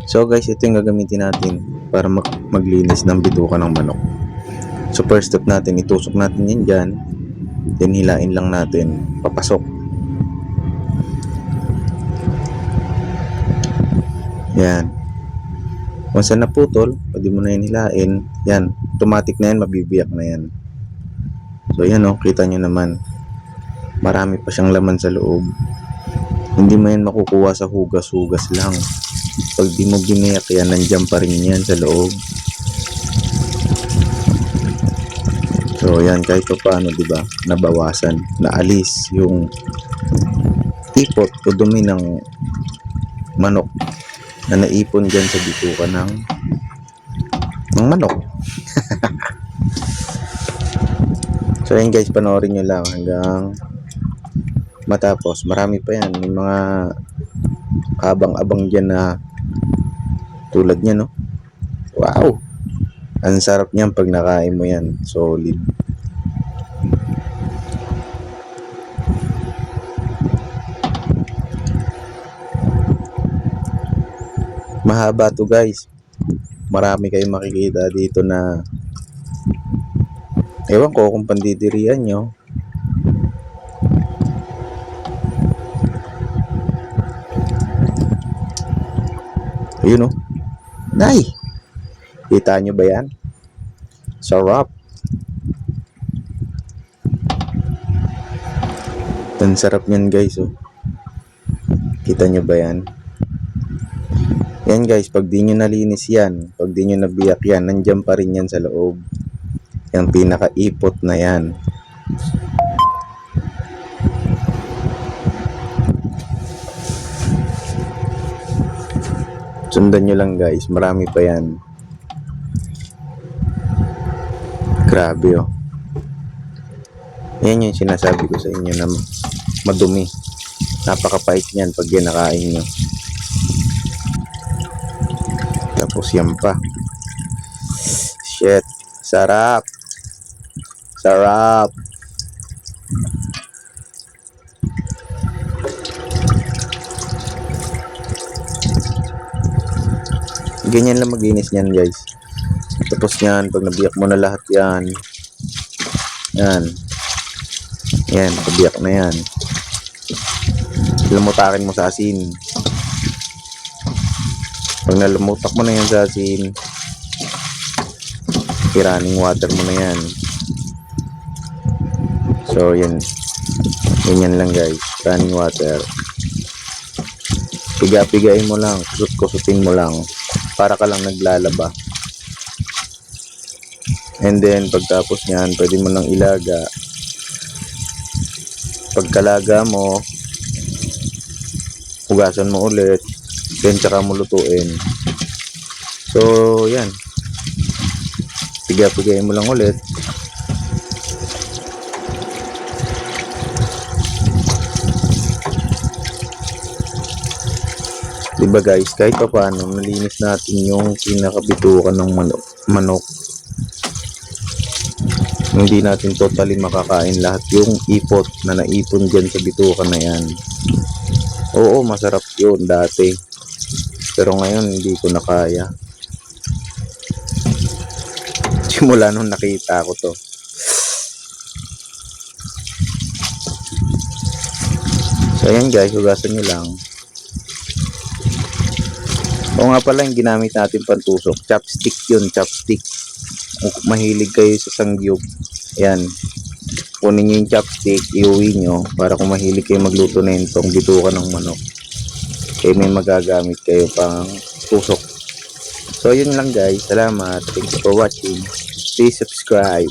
So guys, ito yung gagamitin natin para maglinis ng bituka ng manok. So first step natin, itusok natin yan dyan, then hilain lang natin papasok. Yan. Kung saan naputol, pwede mo na yan hilain. Yan, automatic na yan, mabibiyak na yan. So yan o, kita nyo naman, marami pa siyang laman sa loob. Hindi mo yan makukuha sa hugas-hugas lang. Pag di mo biniyak yan, nandiyan pa rin yan sa loob. So yan, kahit pa paano, diba, nabawasan, naalis yung ipot o dumi ng manok na naipon dyan sa bituka ng manok. So yan guys, panoorin nyo lang hanggang matapos. Marami pa yan, may mga abang-abang dyan na tulad niya, no? Wow! Ang sarap niyan pag nakain mo yan. Solid. Mahaba to guys. Marami kayong makikita dito na ewan ko kung pandidirian nyo. Ayun o. Nay! Kita nyo ba yan? Sarap. Ang sarap nyan guys oh. Kita nyo ba yan? Yan guys, pag di nyo nalinis yan, pag di nyo nabiyak yan, nandyan pa rin yan sa loob. Yung pinakaipot na yan. Sundan nyo lang guys, marami pa yan. Grabe oh. Yan yung sinasabi ko sa inyo na madumi. Napakapait niyan pag ginakain nyo. Tapos yan pa. Shit. Sarap. Sarap. Ganyan lang maglinis niyan guys. Tapos yan, pag nabiyak mo na lahat yan. Yan. Yan, nakabiyak na yan. Lumutakin mo sa asin. Pag nalumutak mo na yan sa asin, running water mo na yan. So yan. Ganyan lang guys. Running water. Piga-pigain mo lang. Kusut-kusutin mo lang. Para ka lang naglalaba. And then pagtapos nyan, pwede mo nang ilaga. Pagkalaga mo, hugasan mo ulit, then tsaka mo lutuin. So yan, piga-pigain mo lang ulit. Diba guys, kahit pa paano nalinis natin yung pinakabitukan ng manok. Hindi natin totally makakain lahat yung ipot na naipon dyan sa bitukan na yan. Oo, masarap yun dati. Pero ngayon hindi ko na kaya. Simula nung nakita ko to. So ayan guys, hugasan nyo lang. O nga pala yung ginamit natin pantusok, chopstick yun, chopstick. Kung mahilig kayo sa sangyup, yan, kunin nyo yung chopstick, iuwi nyo para kung mahilig kayo magluto na itong bituka ng manok, may magagamit kayo pang tusok. So yun lang guys, salamat, thanks for watching, please subscribe.